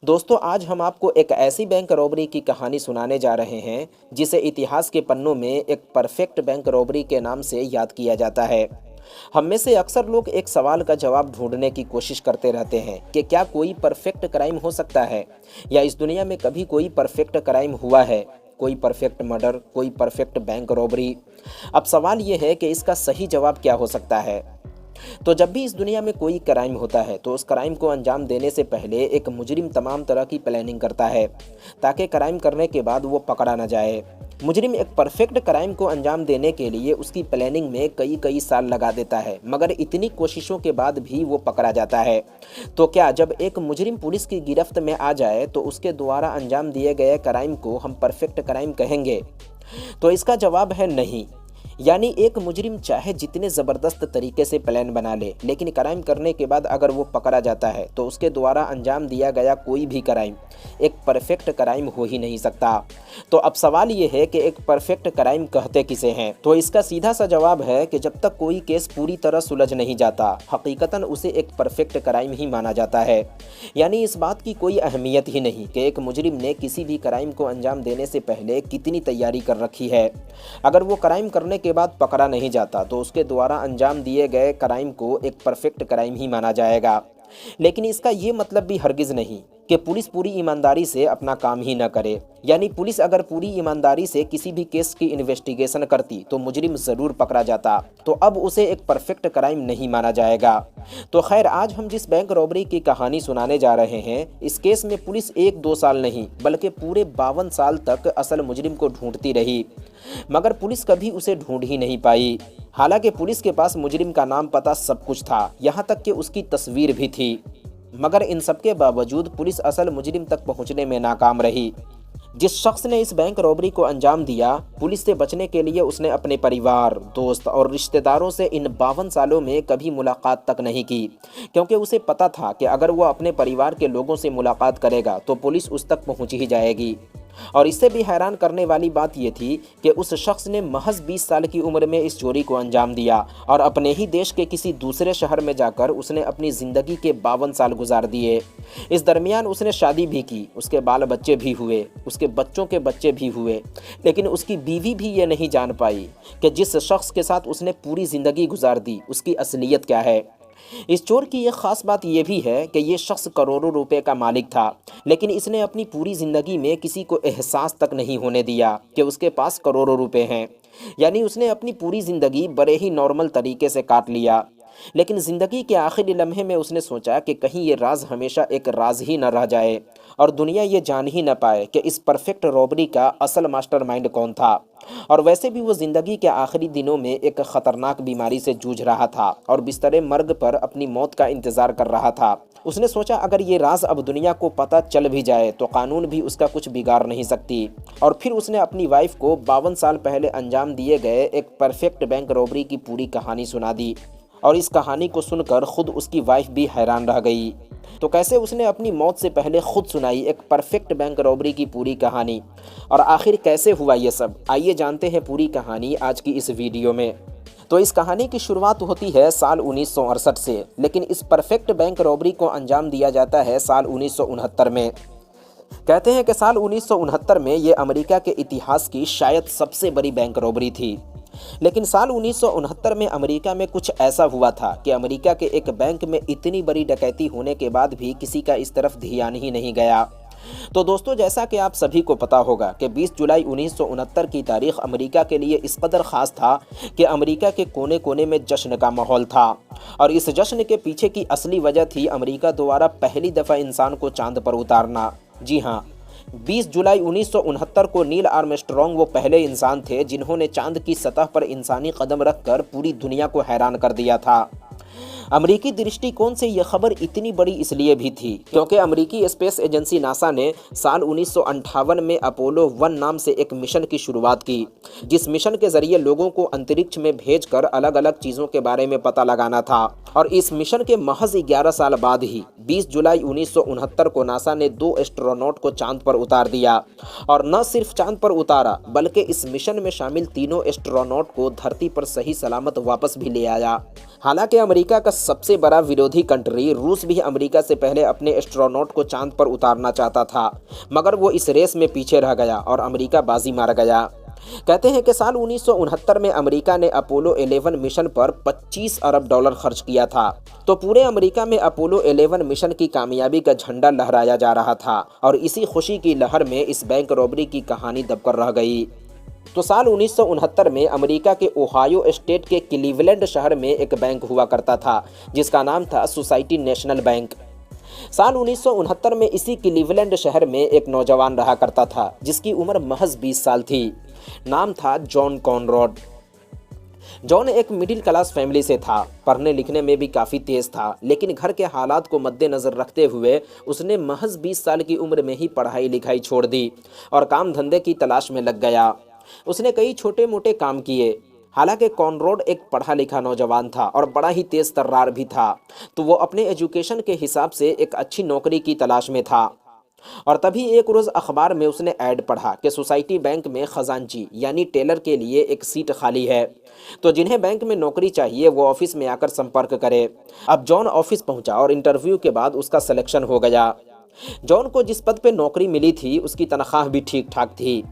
दोस्तों आज हम आपको एक ऐसी बैंक रॉबरी की कहानी सुनाने जा रहे हैं जिसे इतिहास के पन्नों में एक परफेक्ट बैंक रॉबरी के नाम से याद किया जाता है। हम में से अक्सर लोग एक सवाल का जवाब ढूंढने की कोशिश करते रहते हैं कि क्या कोई परफेक्ट क्राइम हो सकता है, या इस दुनिया में कभी कोई परफेक्ट क्राइम हुआ है, कोई परफेक्ट मर्डर, कोई परफेक्ट बैंक रॉबरी। अब सवाल ये है कि इसका सही जवाब क्या हो सकता है। तो जब भी इस दुनिया में कोई क्राइम होता है तो उस क्राइम को अंजाम देने से पहले एक मुजरिम तमाम तरह की प्लानिंग करता है ताकि क्राइम करने के बाद वो पकड़ा ना जाए। मुजरिम एक परफेक्ट क्राइम को अंजाम देने के लिए उसकी प्लानिंग में कई कई साल लगा देता है, मगर इतनी कोशिशों के बाद भी वो पकड़ा जाता है। तो क्या जब एक मुजरिम पुलिस की गिरफ्त में आ जाए तो उसके द्वारा अंजाम दिए गए क्राइम को हम परफेक्ट क्राइम कहेंगे? तो इसका जवाब है नहीं। यानी एक मुजरिम चाहे जितने ज़बरदस्त तरीके से प्लान बना ले, लेकिन क्राइम करने के बाद अगर वो पकड़ा जाता है तो उसके द्वारा अंजाम दिया गया कोई भी क्राइम एक परफेक्ट क्राइम हो ही नहीं सकता। तो अब सवाल ये है कि एक परफेक्ट क्राइम कहते किसे हैं? तो इसका सीधा सा जवाब है कि जब तक कोई केस पूरी तरह सुलझ नहीं जाता, हकीकतन उसे एक परफेक्ट क्राइम ही माना जाता है। यानी इस बात की कोई अहमियत ही नहीं कि एक मुजरिम ने किसी भी क्राइम को अंजाम देने से पहले कितनी तैयारी कर रखी है। अगर वो क्राइम करने के बाद पकड़ा नहीं जाता तो उसके द्वारा अंजाम दिए गए क्राइम को एक परफेक्ट क्राइम ही माना जाएगा। लेकिन इसका ये मतलब भी हरगिज़ नहीं कि पुलिस पूरी ईमानदारी से अपना काम ही न करे। यानी पुलिस अगर पूरी ईमानदारी से किसी भी केस की इन्वेस्टिगेशन करती तो मुजरिम ज़रूर पकड़ा जाता, तो अब उसे एक परफेक्ट क्राइम नहीं माना जाएगा। तो खैर, आज हम जिस बैंक रॉबरी की कहानी सुनाने जा रहे हैं, इस केस में पुलिस 1-2 साल नहीं बल्कि पूरे 52 साल तक असल मुजरिम को ढूंढती रही, मगर पुलिस कभी उसे ढूंढ ही नहीं पाई। हालांकि पुलिस के पास मुजरिम का नाम पता सब कुछ था, यहाँ तक कि उसकी तस्वीर भी थी, मगर इन सब के बावजूद पुलिस असल मुजरिम तक पहुंचने में नाकाम रही। जिस शख्स ने इस बैंक रॉबरी को अंजाम दिया, पुलिस से बचने के लिए उसने अपने परिवार, दोस्त और रिश्तेदारों से इन 52 सालों में कभी मुलाकात तक नहीं की, क्योंकि उसे पता था कि अगर वो अपने परिवार के लोगों से मुलाकात करेगा तो पुलिस उस तक पहुंच ही जाएगी। और इससे भी हैरान करने वाली बात यह थी कि उस शख्स ने महज 20 साल की उम्र में इस चोरी को अंजाम दिया और अपने ही देश के किसी दूसरे शहर में जाकर उसने अपनी ज़िंदगी के 52 साल गुजार दिए। इस दरमियान उसने शादी भी की, उसके बाल बच्चे भी हुए, उसके बच्चों के बच्चे भी हुए, लेकिन उसकी बीवी भी ये नहीं जान पाई कि जिस शख्स के साथ उसने पूरी ज़िंदगी गुजार दी उसकी असलियत क्या है। इस चोर की एक ख़ास बात यह भी है कि ये शख्स करोड़ों रुपए का मालिक था, लेकिन इसने अपनी पूरी ज़िंदगी में किसी को एहसास तक नहीं होने दिया कि उसके पास करोड़ों रुपए हैं। यानी उसने अपनी पूरी ज़िंदगी बड़े ही नॉर्मल तरीके से काट लिया, लेकिन ज़िंदगी के आखिरी लम्हे में उसने सोचा कि कहीं ये राज हमेशा एक राज ही न रह जाए और दुनिया ये जान ही न पाए कि इस परफेक्ट रॉबरी का असल मास्टरमाइंड कौन था। और वैसे भी वो ज़िंदगी के आखिरी दिनों में एक ख़तरनाक बीमारी से जूझ रहा था और बिस्तरे मर्ग पर अपनी मौत का इंतज़ार कर रहा था। उसने सोचा अगर ये राज अब दुनिया को पता चल भी जाए तो कानून भी उसका कुछ बिगाड़ नहीं सकती। और फिर उसने अपनी वाइफ को 52 साल पहले अंजाम दिए गए एक परफेक्ट बैंक रॉबरी की पूरी कहानी सुना दी, और इस कहानी को सुनकर खुद उसकी वाइफ भी हैरान रह गई। तो कैसे उसने अपनी मौत से पहले खुद सुनाई एक परफेक्ट बैंक रॉबरी की पूरी कहानी, और आखिर कैसे हुआ ये सब, आइए जानते हैं पूरी कहानी आज की इस वीडियो में। तो इस कहानी की शुरुआत होती है साल 1968 से, लेकिन इस परफेक्ट बैंक रॉबरी को अंजाम दिया जाता है साल 1969 में। कहते हैं कि साल 1969 में ये अमेरिका के इतिहास की शायद सबसे बड़ी बैंक रॉबरी थी। लेकिन साल 1969 में अमेरिका में कुछ ऐसा हुआ था कि अमेरिका के एक बैंक में इतनी बड़ी डकैती होने के बाद भी किसी का इस तरफ ध्यान ही नहीं गया। तो दोस्तों, जैसा कि आप सभी को पता होगा कि 20 जुलाई 1969 की तारीख अमेरिका के लिए इस कदर ख़ास था कि अमेरिका के कोने कोने में जश्न का माहौल था। और इस जश्न के पीछे की असली वजह थी अमेरिका द्वारा पहली दफ़ा इंसान को चांद पर उतारना। जी हाँ, 20 जुलाई 1969 को नील आर्मस्ट्रॉन्ग वो पहले इंसान थे जिन्होंने चांद की सतह पर इंसानी कदम रखकर पूरी दुनिया को हैरान कर दिया था। अमेरिकी दृष्टिकोण से यह खबर इतनी बड़ी इसलिए भी थी क्योंकि अमेरिकी स्पेस एजेंसी नासा ने साल 1958 में अपोलो 1 नाम से एक मिशन की शुरुआत की, जिस मिशन के जरिए लोगों को अंतरिक्ष में भेजकर अलग अलग चीज़ों के बारे में पता लगाना था। और इस मिशन के महज 11 साल बाद ही 20 जुलाई 1969 को नासा ने 2 एस्ट्रोनॉट को चांद पर उतार दिया। और न सिर्फ चांद पर उतारा बल्कि इस मिशन में शामिल तीनों एस्ट्रोनॉट को धरती पर सही सलामत वापस भी ले आया। हालांकि अमेरिका का सबसे बड़ा विरोधी कंट्री रूस भी अमेरिका से पहले अपने एस्ट्रोनॉट को चांद पर उतारना चाहता था, मगर वो इस रेस में पीछे रह गया और अमेरिका बाजी मार गया। कहते हैं कि साल 1969 में अमेरिका ने अपोलो 11 मिशन पर 25 अरब डॉलर खर्च किया था। तो पूरे अमेरिका में अपोलो 11 मिशन की कामयाबी का झंडा लहराया जा रहा था और इसी खुशी की लहर में इस बैंक रॉबरी की कहानी दबकर रह गई। तो साल 1969 में अमेरिका के ओहायो स्टेट के क्लीवलैंड शहर में एक बैंक हुआ करता था जिसका नाम था सोसाइटी नेशनल बैंक। साल 1969 में इसी क्लीवलैंड शहर में एक नौजवान रहा करता था जिसकी उम्र महज 20 साल थी। नाम था जॉन कॉनरॉड। जॉन एक मिडिल क्लास फैमिली से था, पढ़ने लिखने में भी काफ़ी तेज था, लेकिन घर के हालात को मद्देनज़र रखते हुए उसने महज 20 साल की उम्र में ही पढ़ाई लिखाई छोड़ दी और काम धंधे की तलाश में लग गया। उसने कई छोटे मोटे काम किए। हालांकि कॉनरॉड एक पढ़ा लिखा नौजवान था और बड़ा ही तेज तर्रार भी था, तो वो अपने एजुकेशन के हिसाब से एक अच्छी नौकरी की तलाश में था। और तभी एक रोज़ अखबार में उसने ऐड पढ़ा कि सोसाइटी बैंक में खजांची यानी टेलर के लिए एक सीट खाली है, तो जिन्हें बैंक में नौकरी चाहिए वो ऑफिस में आकर संपर्क करे। अब जॉन ऑफिस पहुंचा और इंटरव्यू के बाद उसका सिलेक्शन हो गया। जॉन को जिस पद पे नौकरी मिली थी उसकी तनख्वाह भी ठीक ठाक थी।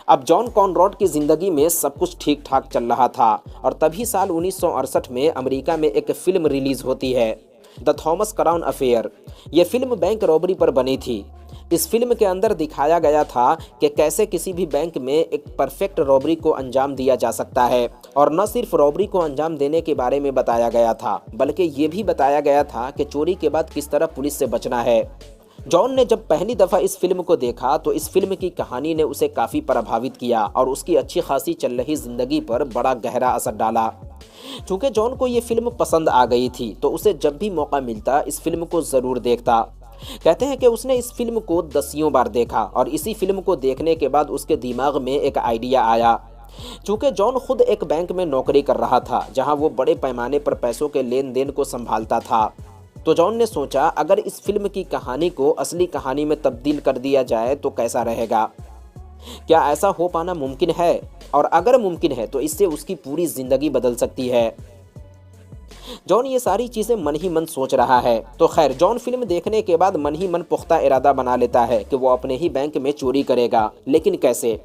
अब जॉन कॉनरॉड की ज़िंदगी में सब कुछ ठीक ठाक चल रहा था और तभी साल 1968 में अमेरिका में एक फ़िल्म रिलीज़ होती है, द थॉमस क्राउन अफेयर। ये फिल्म बैंक रॉबरी पर बनी थी। इस फिल्म के अंदर दिखाया गया था कि कैसे किसी भी बैंक में एक परफेक्ट रॉबरी को अंजाम दिया जा सकता है। और न सिर्फ रॉबरी को अंजाम देने के बारे में बताया गया था बल्कि ये भी बताया गया था कि चोरी के बाद किस तरह पुलिस से बचना है। जॉन ने जब पहली दफ़ा इस फिल्म को देखा तो इस फिल्म की कहानी ने उसे काफ़ी प्रभावित किया और उसकी अच्छी खासी चल रही ज़िंदगी पर बड़ा गहरा असर डाला। चूँकि जॉन को ये फिल्म पसंद आ गई थी तो उसे जब भी मौका मिलता इस फिल्म को ज़रूर देखता। कहते हैं कि उसने इस फिल्म को दसियों बार देखा और इसी फिल्म को देखने के बाद उसके दिमाग में एक आइडिया आया। चूँकि जॉन खुद एक बैंक में नौकरी कर रहा था जहाँ वो बड़े पैमाने पर पैसों के लेन देन को संभालता था, तो जॉन ने सोचा अगर इस फिल्म की कहानी को असली कहानी में तब्दील कर दिया जाए तो कैसा रहेगा। क्या ऐसा हो पाना मुमकिन है? और अगर मुमकिन है तो इससे उसकी पूरी ज़िंदगी बदल सकती है। जॉन ये सारी चीज़ें मन ही मन सोच रहा है। तो खैर जॉन फिल्म देखने के बाद मन ही मन पुख्ता इरादा बना लेता है कि वो अपने ही बैंक में चोरी करेगा, लेकिन कैसे।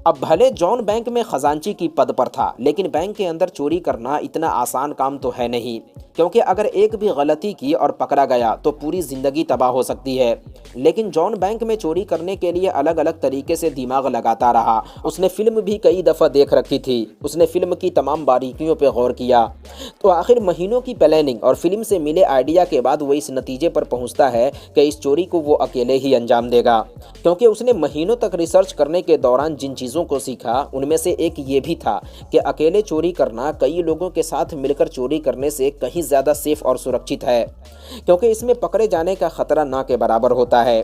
अब भले जॉन बैंक में खजांची की पद पर था, लेकिन बैंक के अंदर चोरी करना इतना आसान काम तो है नहीं, क्योंकि अगर एक भी गलती की और पकड़ा गया तो पूरी ज़िंदगी तबाह हो सकती है। लेकिन जॉन बैंक में चोरी करने के लिए अलग अलग तरीके से दिमाग लगाता रहा। उसने फिल्म भी कई दफ़ा देख रखी थी, उसने फिल्म की तमाम बारीकियों पर गौर किया। तो आखिर महीनों की प्लानिंग और फिल्म से मिले आइडिया के बाद वो इस नतीजे पर पहुंचता है कि इस चोरी को वो अकेले ही अंजाम देगा, क्योंकि उसने महीनों तक रिसर्च करने के दौरान जिन चीज़ों को सीखा उनमें से एक ये भी था कि अकेले चोरी करना कई लोगों के साथ मिलकर चोरी करने से कहीं ज़्यादा सेफ और सुरक्षित है, क्योंकि इसमें पकड़े जाने का खतरा ना के बराबर होता है।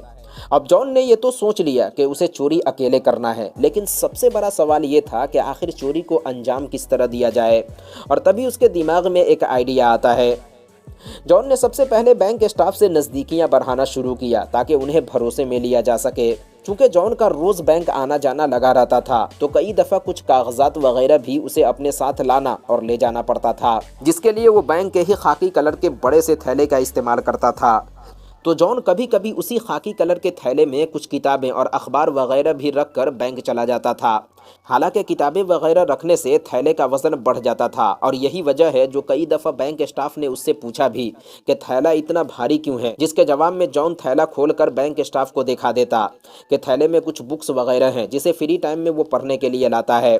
अब जॉन ने ये तो सोच लिया कि उसे चोरी अकेले करना है, लेकिन सबसे बड़ा सवाल ये था कि आखिर चोरी को अंजाम किस तरह दिया जाए। और तभी उसके दिमाग में एक आइडिया आता है। जॉन ने सबसे पहले बैंक स्टाफ से नज़दीकियां बढ़ाना शुरू किया ताकि उन्हें भरोसे में लिया जा सके। चूँकि जॉन का रोज़ बैंक आना जाना लगा रहता था तो कई दफ़ा कुछ कागजात वगैरह भी उसे अपने साथ लाना और ले जाना पड़ता था, जिसके लिए वो बैंक के ही खाकी कलर के बड़े से थैले का इस्तेमाल करता था। तो जॉन कभी कभी उसी खाकी कलर के थैले में कुछ किताबें और अखबार वगैरह भी रख कर बैंक चला जाता था। हालांकि किताबें वगैरह रखने से थैले का वज़न बढ़ जाता था और यही वजह है जो कई दफ़ा बैंक स्टाफ ने उससे पूछा भी कि थैला इतना भारी क्यों है, जिसके जवाब में जॉन थैला खोलकर बैंक स्टाफ को दिखा देता कि थैले में कुछ बुक्स वगैरह हैं जिसे फ्री टाइम में वो पढ़ने के लिए लाता है।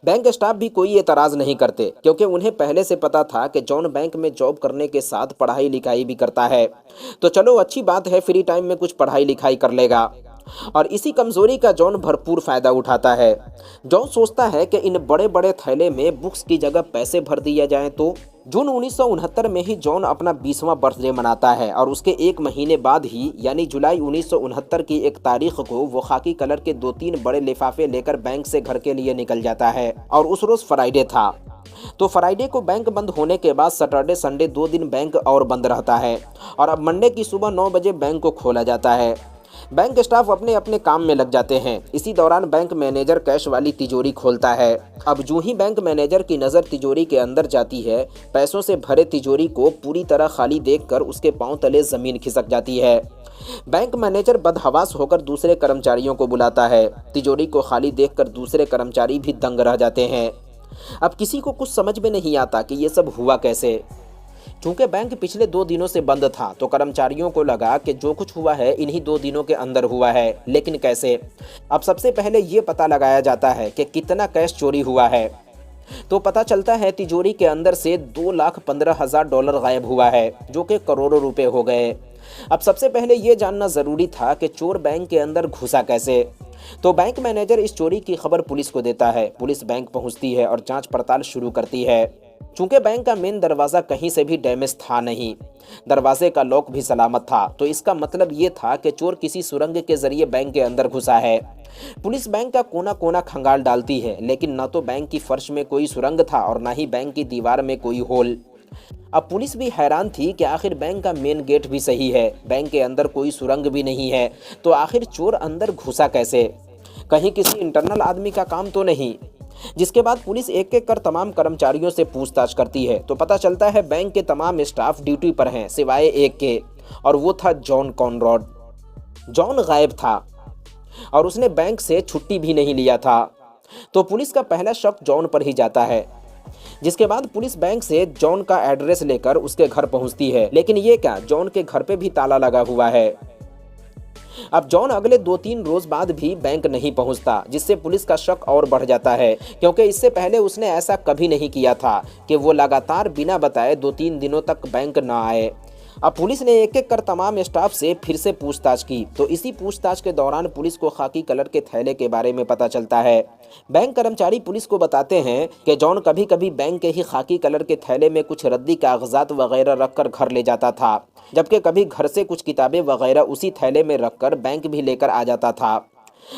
बैंक स्टाफ भी कोई एतराज़ नहीं करते, क्योंकि उन्हें पहले से पता था कि जॉन बैंक में जॉब करने के साथ पढ़ाई लिखाई भी करता है, तो चलो अच्छी बात है, फ्री टाइम में कुछ पढ़ाई लिखाई कर लेगा। और इसी कमजोरी का जॉन भरपूर फायदा उठाता है। जॉन सोचता है कि इन बड़े बड़े थैले में बुक्स की जगह पैसे भर दिया जाए तो जून 1969 में ही जॉन अपना 20वां बर्थडे मनाता है और उसके एक महीने बाद ही यानी जुलाई 1969 की एक तारीख को वो खाकी कलर के 2-3 बड़े लिफाफे लेकर बैंक से घर के लिए निकल जाता है। और उस रोज फ्राइडे था, तो फ्राइडे को बैंक बंद होने के बाद सैटरडे संडे 2 दिन बैंक और बंद रहता है और अब मंडे की सुबह 9 बजे बैंक को खोला जाता है। बैंक स्टाफ अपने अपने काम में लग जाते हैं। इसी दौरान बैंक मैनेजर कैश वाली तिजोरी खोलता है। अब जो ही बैंक मैनेजर की नज़र तिजोरी के अंदर जाती है, पैसों से भरे तिजोरी को पूरी तरह खाली देखकर उसके पांव तले ज़मीन खिसक जाती है। बैंक मैनेजर बदहवास होकर दूसरे कर्मचारियों को बुलाता है। तिजोरी को खाली देखकर दूसरे कर्मचारी भी दंग रह जाते हैं। अब किसी को कुछ समझ में नहीं आता कि ये सब हुआ कैसे। चूंकि बैंक पिछले 2 दिनों से बंद था तो कर्मचारियों को लगा कि जो कुछ हुआ है इन्हीं 2 दिनों के अंदर हुआ है, लेकिन कैसे। अब सबसे पहले ये पता लगाया जाता है कि कितना कैश चोरी हुआ है। तो पता चलता है तिजोरी के अंदर से $2,15,000 गायब हुआ है, जो कि करोड़ों रुपए हो गए। अब सबसे पहले ये जानना ज़रूरी था कि चोर बैंक के अंदर घुसा कैसे। तो बैंक मैनेजर इस चोरी की खबर पुलिस को देता है। पुलिस बैंक पहुंचती है और जांच पड़ताल शुरू करती है। चूंकि बैंक का मेन दरवाज़ा कहीं से भी डैमेज था नहीं, दरवाजे का लॉक भी सलामत था, तो इसका मतलब ये था कि चोर किसी सुरंग के जरिए बैंक के अंदर घुसा है। पुलिस बैंक का कोना कोना खंगाल डालती है, लेकिन न तो बैंक की फर्श में कोई सुरंग था और न ही बैंक की दीवार में कोई होल। अब पुलिस भी हैरान थी कि आखिर बैंक का मेन गेट भी सही है, बैंक के अंदर कोई सुरंग भी नहीं है, तो आखिर चोर अंदर घुसा कैसे। कहीं किसी इंटरनल आदमी का काम तो नहीं। जिसके बाद पुलिस एक एक कर तमाम कर्मचारियों से पूछताछ करती है तो पता चलता है बैंक के तमाम स्टाफ ड्यूटी पर हैं सिवाय एक के, और वो था जॉन कॉनरॉड। जॉन गायब था और उसने बैंक से छुट्टी भी नहीं लिया था। तो पुलिस का पहला शक जॉन पर ही जाता है। जिसके बाद पुलिस बैंक से जॉन का एड्रेस लेकर उसके घर पहुंचती है, लेकिन ये क्या, जॉन के घर पे भी ताला लगा हुआ है। अब जॉन अगले 2-3 रोज बाद भी बैंक नहीं पहुंचता, जिससे पुलिस का शक और बढ़ जाता है, क्योंकि इससे पहले उसने ऐसा कभी नहीं किया था कि वो लगातार बिना बताए 2-3 दिनों तक बैंक ना आए। अब पुलिस ने एक एक कर तमाम स्टाफ से फिर से पूछताछ की, तो इसी पूछताछ के दौरान पुलिस को खाकी कलर के थैले के बारे में पता चलता है। बैंक कर्मचारी पुलिस को बताते हैं कि जॉन कभी कभी बैंक के ही खाकी कलर के थैले में कुछ रद्दी कागजात वगैरह रखकर घर ले जाता था, जबकि कभी घर से कुछ किताबें वगैरह उसी थैले में रखकर बैंक भी लेकर आ जाता था।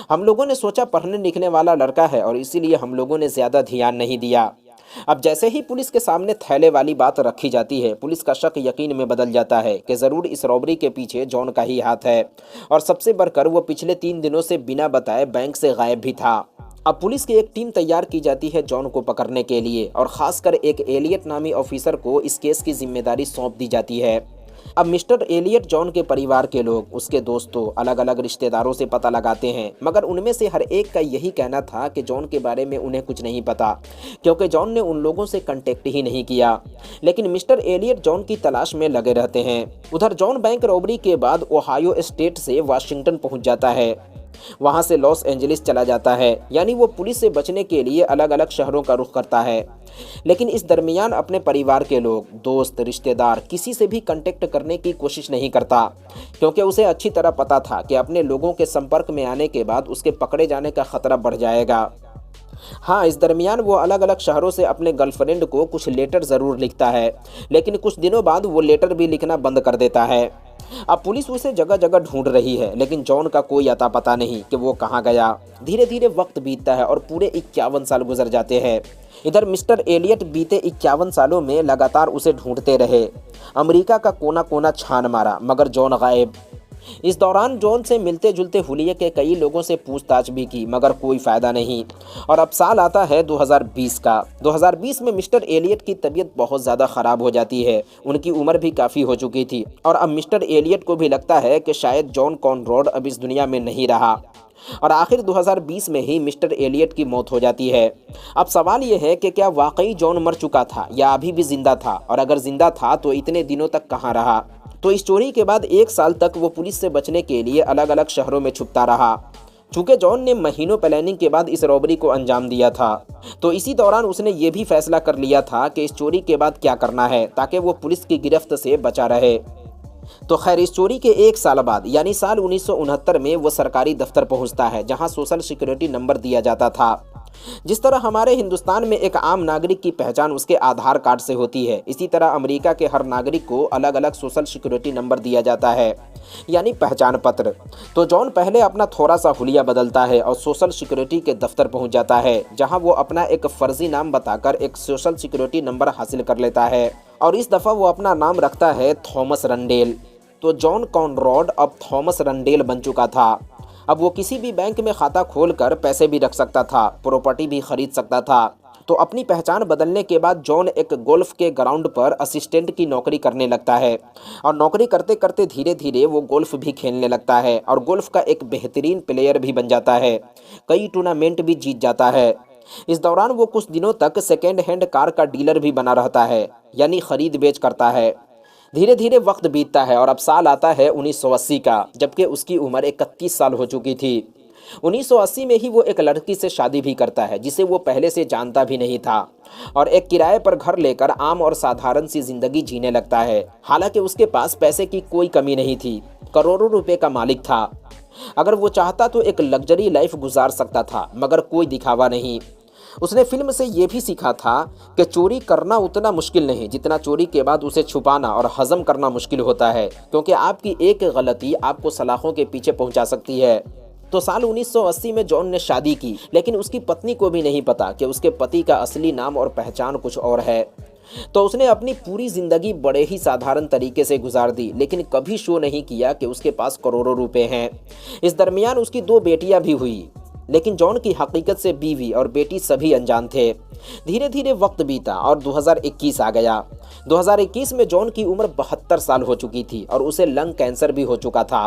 हम लोगों ने सोचा पढ़ने लिखने वाला लड़का है और इसीलिए हम लोगों ने ज़्यादा ध्यान नहीं दिया। अब जैसे ही पुलिस के सामने थैले वाली बात रखी जाती है, पुलिस का शक यकीन में बदल जाता है कि ज़रूर इस रॉबरी के पीछे जॉन का ही हाथ है, और सबसे बढ़कर वो पिछले 3 दिनों से बिना बताए बैंक से गायब भी था। अब पुलिस की एक टीम तैयार की जाती है जॉन को पकड़ने के लिए, और ख़ासकर एक एलियट नामी ऑफिसर को इस केस की जिम्मेदारी सौंप दी जाती है। अब मिस्टर एलियट जॉन के परिवार के लोग, उसके दोस्तों, अलग अलग रिश्तेदारों से पता लगाते हैं, मगर उनमें से हर एक का यही कहना था कि जॉन के बारे में उन्हें कुछ नहीं पता, क्योंकि जॉन ने उन लोगों से कांटेक्ट ही नहीं किया। लेकिन मिस्टर एलियट जॉन की तलाश में लगे रहते हैं। उधर जॉन बैंक रॉबरी के बाद ओहायो स्टेट से वाशिंगटन पहुंच जाता है, वहां से लॉस एंजलिस चला जाता है, यानी वो पुलिस से बचने के लिए अलग अलग शहरों का रुख करता है। लेकिन इस दरमियान अपने परिवार के लोग, दोस्त, रिश्तेदार किसी से भी कांटेक्ट करने की कोशिश नहीं करता, क्योंकि उसे अच्छी तरह पता था कि अपने लोगों के संपर्क में आने के बाद उसके पकड़े जाने का खतरा बढ़ जाएगा। हाँ, इस दरमियान वो अलग अलग शहरों से अपने गर्लफ्रेंड को कुछ लेटर ज़रूर लिखता है, लेकिन कुछ दिनों बाद वो लेटर भी लिखना बंद कर देता है। अब पुलिस उसे जगह जगह ढूंढ रही है, लेकिन जॉन का कोई अता पता नहीं कि वो कहाँ गया। धीरे धीरे वक्त बीतता है और पूरे 51 साल गुजर जाते हैं। इधर मिस्टर एलियट बीते 51 सालों में लगातार उसे ढूंढते रहे, अमेरिका का कोना कोना छान मारा, मगर जॉन गायब। इस दौरान जॉन से मिलते जुलते हुलिये के कई लोगों से पूछताछ भी की, मगर कोई फ़ायदा नहीं। और अब साल आता है 2020 का। 2020 में मिस्टर एलियट की तबीयत बहुत ज़्यादा ख़राब हो जाती है। उनकी उम्र भी काफ़ी हो चुकी थी और अब मिस्टर एलियट को भी लगता है कि शायद जॉन कॉनरॉड अब इस दुनिया में नहीं रहा, और आखिर 2020 में ही मिस्टर एलियट की मौत हो जाती है। अब सवाल ये है कि क्या वाकई जॉन मर चुका था या अभी भी जिंदा था, और अगर जिंदा था तो इतने दिनों तक कहाँ रहा। तो इस चोरी के बाद 1 साल तक वो पुलिस से बचने के लिए अलग अलग शहरों में छुपता रहा। चूँकि जॉन ने महीनों प्लानिंग के बाद इस रॉबरी को अंजाम दिया था, तो इसी दौरान उसने ये भी फैसला कर लिया था कि इस चोरी के बाद क्या करना है ताकि वो पुलिस की गिरफ्त से बचा रहे। तो खैर, इस चोरी के 1 साल बाद यानी साल 1969 में वो सरकारी दफ्तर पहुंचता है, जहां सोशल सिक्योरिटी नंबर दिया जाता था। जिस तरह हमारे हिंदुस्तान में एक आम नागरिक की पहचान उसके आधार कार्ड से होती है, इसी तरह अमेरिका के हर नागरिक को अलग अलग सोशल सिक्योरिटी नंबर दिया जाता है, यानी पहचान पत्र। तो जॉन पहले अपना थोड़ा सा हुलिया बदलता है और सोशल सिक्योरिटी के दफ्तर पहुंच जाता है, जहां वो अपना एक फर्जी नाम बताकर एक सोशल सिक्योरिटी नंबर हासिल कर लेता है और इस दफ़ा वो अपना नाम रखता है थॉमस रंडेल। तो जॉन कॉनरॉड अब थॉमस रंडेल बन चुका था। अब वो किसी भी बैंक में खाता खोलकर पैसे भी रख सकता था, प्रॉपर्टी भी खरीद सकता था। तो अपनी पहचान बदलने के बाद जॉन एक गोल्फ के ग्राउंड पर असिस्टेंट की नौकरी करने लगता है और नौकरी करते करते धीरे धीरे वो गोल्फ भी खेलने लगता है और गोल्फ का एक बेहतरीन प्लेयर भी बन जाता है, कई टूर्नामेंट भी जीत जाता है। इस दौरान वो कुछ दिनों तक सेकेंड हैंड कार का डीलर भी बना रहता है, यानी खरीद बेच करता है। धीरे धीरे वक्त बीतता है और अब साल आता है 1980 का, जबकि उसकी उम्र 31 साल हो चुकी थी। 1980 में ही वो एक लड़की से शादी भी करता है जिसे वो पहले से जानता भी नहीं था और एक किराए पर घर लेकर आम और साधारण सी जिंदगी जीने लगता है। हालांकि उसके पास पैसे की कोई कमी नहीं थी, करोड़ों रुपए का मालिक था। अगर वो चाहता तो एक लग्जरी लाइफ गुजार सकता था, मगर कोई दिखावा नहीं। उसने फिल्म से ये भी सीखा था कि चोरी करना उतना मुश्किल नहीं जितना चोरी के बाद उसे छुपाना और हजम करना मुश्किल होता है, क्योंकि आपकी एक गलती आपको सलाखों के पीछे पहुंचा सकती है। तो साल 1980 में जॉन ने शादी की, लेकिन उसकी पत्नी को भी नहीं पता कि उसके पति का असली नाम और पहचान कुछ और है। तो उसने अपनी पूरी जिंदगी बड़े ही साधारण तरीके से गुजार दी, लेकिन कभी शो नहीं किया कि उसके पास करोड़ों रुपए हैं। इस दरमियान उसकी 2 बेटियां भी हुई, लेकिन जॉन की हकीकत से बीवी और बेटी सभी अनजान थे। धीरे धीरे वक्त बीता और 2021 आ गया। 2021 में जॉन की उम्र 72 साल हो चुकी थी और उसे लंग कैंसर भी हो चुका था।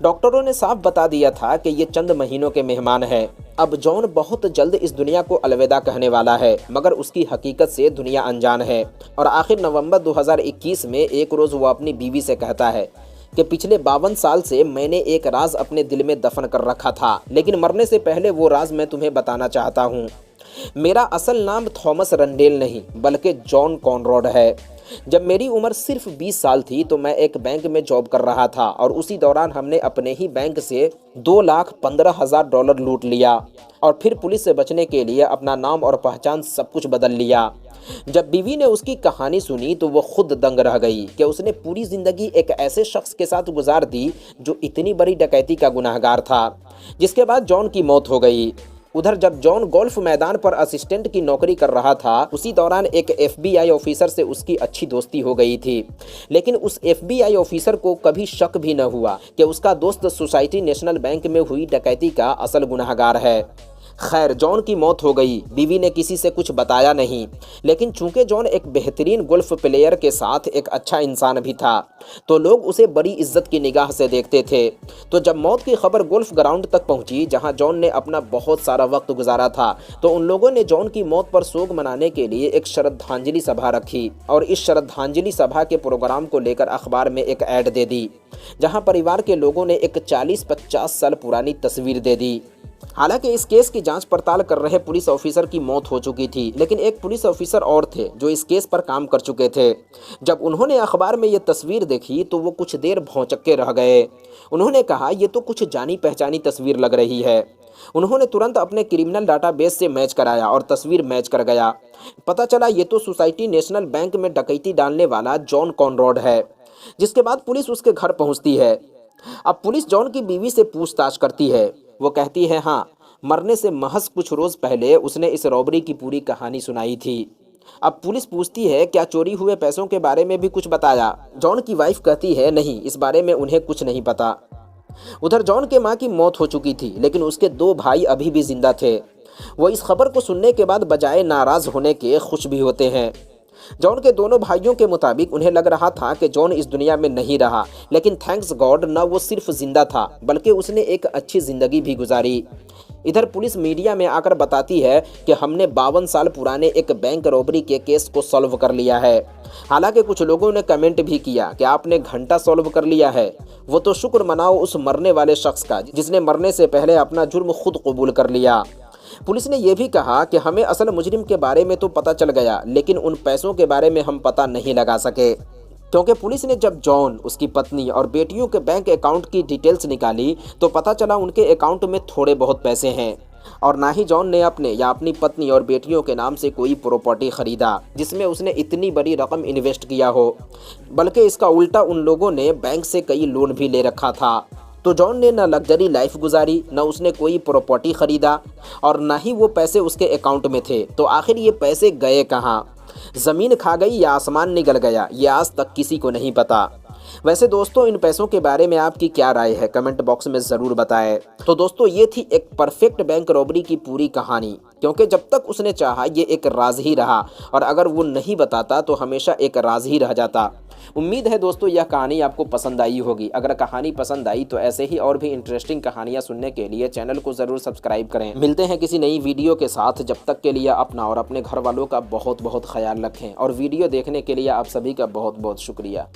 डॉक्टरों ने साफ बता दिया था कि ये चंद महीनों के मेहमान हैं। अब जॉन बहुत जल्द इस दुनिया को अलविदा कहने वाला है, मगर उसकी हकीकत से दुनिया अनजान है। और आखिर नवंबर 2021 में एक रोज़ वो अपनी बीवी से कहता है कि पिछले 52 साल से मैंने एक राज अपने दिल में दफन कर रखा था, लेकिन मरने से पहले वो राज मैं तुम्हें बताना चाहता हूँ। मेरा असल नाम थॉमस रंडेल नहीं बल्कि जॉन कॉनरॉड है। जब मेरी उम्र सिर्फ 20 साल थी तो मैं एक बैंक में जॉब कर रहा था और उसी दौरान हमने अपने ही बैंक से $2,15,000 लूट लिया और फिर पुलिस से बचने के लिए अपना नाम और पहचान सब कुछ बदल लिया। जब बीवी ने उसकी कहानी सुनी तो वो खुद दंग रह गई कि उसने पूरी जिंदगी एक ऐसे शख्स के साथ गुजार दी जो इतनी बड़ी डकैती का गुनाहगार था। जिसके बाद जॉन की मौत हो गई। उधर जब जॉन गोल्फ मैदान पर असिस्टेंट की नौकरी कर रहा था, उसी दौरान एक FBI ऑफिसर से उसकी अच्छी दोस्ती हो गई थी। लेकिन उस FBI ऑफिसर को कभी शक भी न हुआ कि उसका दोस्त सोसाइटी नेशनल बैंक में हुई डकैती का असल गुनाहगार है। खैर, जॉन की मौत हो गई। बीवी ने किसी से कुछ बताया नहीं, लेकिन चूंकि जॉन एक बेहतरीन गोल्फ प्लेयर के साथ एक अच्छा इंसान भी था, तो लोग उसे बड़ी इज्जत की निगाह से देखते थे। तो जब मौत की खबर गोल्फ ग्राउंड तक पहुंची, जहां जॉन ने अपना बहुत सारा वक्त गुजारा था, तो उन लोगों ने जॉन की मौत पर शोक मनाने के लिए एक श्रद्धांजलि सभा रखी और इस श्रद्धांजलि सभा के प्रोग्राम को लेकर अखबार में एक ऐड दे दी, जहां परिवार के लोगों ने एक 40-50 साल पुरानी तस्वीर दे दी। हालांकि इस केस की जांच पड़ताल कर रहे पुलिस ऑफिसर की मौत हो चुकी थी, लेकिन एक पुलिस ऑफिसर और थे जो इस केस पर काम कर चुके थे। जब उन्होंने अखबार में ये तस्वीर देखी तो वो कुछ देर भौंचक्के रह गए। उन्होंने कहा, ये तो कुछ जानी पहचानी तस्वीर लग रही है। उन्होंने तुरंत अपने क्रिमिनल डाटाबेस से मैच कराया और तस्वीर मैच कर गया। पता चला ये तो सोसाइटी नेशनल बैंक में डकैती डालने वाला जॉन कॉनरॉड है। जिसके बाद पुलिस उसके घर पहुंचती है। अब पुलिस जॉन की बीवी से पूछताछ करती है। वो कहती है, हाँ, मरने से महज कुछ रोज पहले उसने इस रॉबरी की पूरी कहानी सुनाई थी। अब पुलिस पूछती है, क्या चोरी हुए पैसों के बारे में भी कुछ बताया? जॉन की वाइफ कहती है, नहीं, इस बारे में उन्हें कुछ नहीं पता। उधर जॉन के माँ की मौत हो चुकी थी, लेकिन उसके 2 भाई अभी भी जिंदा थे। वो इस खबर को सुनने के बाद बजाय नाराज होने के खुश भी होते हैं। जॉन के दोनों भाइयों के मुताबिक उन्हें लग रहा था कि जॉन इस दुनिया में नहीं रहा, लेकिन थैंक्स गॉड न वो सिर्फ जिंदा था बल्कि उसने एक अच्छी जिंदगी भी गुजारी। इधर पुलिस मीडिया में आकर बताती है कि हमने 52 साल पुराने एक बैंक रॉबरी के केस को सॉल्व कर लिया है। हालांकि कुछ लोगों ने कमेंट भी किया कि आपने घंटा सॉल्व कर लिया है। वो तो शुक्र मनाओ उस मरने वाले शख्स का जिसने मरने से पहले अपना जुर्म खुद कबूल कर लिया। पुलिस ने यह भी कहा कि हमें असल मुजरिम के बारे में तो पता चल गया, लेकिन उन पैसों के बारे में हम पता नहीं लगा सके, क्योंकि पुलिस ने जब जॉन, उसकी पत्नी और बेटियों के बैंक अकाउंट की डिटेल्स निकाली तो पता चला उनके अकाउंट में थोड़े बहुत पैसे हैं। और ना ही जॉन ने अपने या अपनी पत्नी और बेटियों के नाम से कोई प्रॉपर्टी खरीदा जिसमें उसने इतनी बड़ी रकम इन्वेस्ट किया हो, बल्कि इसका उल्टा उन लोगों ने बैंक से कई लोन भी ले रखा था। तो जॉन ने न लग्जरी लाइफ गुजारी, न उसने कोई प्रॉपर्टी खरीदा और ना ही वो पैसे उसके अकाउंट में थे। तो आखिर ये पैसे गए कहाँ? ज़मीन खा गई या आसमान निगल गया, ये आज तक किसी को नहीं पता। वैसे दोस्तों, इन पैसों के बारे में आपकी क्या राय है, कमेंट बॉक्स में ज़रूर बताएं। तो दोस्तों, ये थी एक परफेक्ट बैंक रॉबरी की पूरी कहानी, क्योंकि जब तक उसने चाहा ये एक राज ही रहा और अगर वो नहीं बताता तो हमेशा एक राज ही रह जाता। उम्मीद है दोस्तों यह कहानी आपको पसंद आई होगी। अगर कहानी पसंद आई तो ऐसे ही और भी इंटरेस्टिंग कहानियाँ सुनने के लिए चैनल को ज़रूर सब्सक्राइब करें। मिलते हैं किसी नई वीडियो के साथ, जब तक के लिए अपना और अपने घर वालों का बहुत बहुत ख्याल रखें और वीडियो देखने के लिए आप सभी का बहुत बहुत शुक्रिया।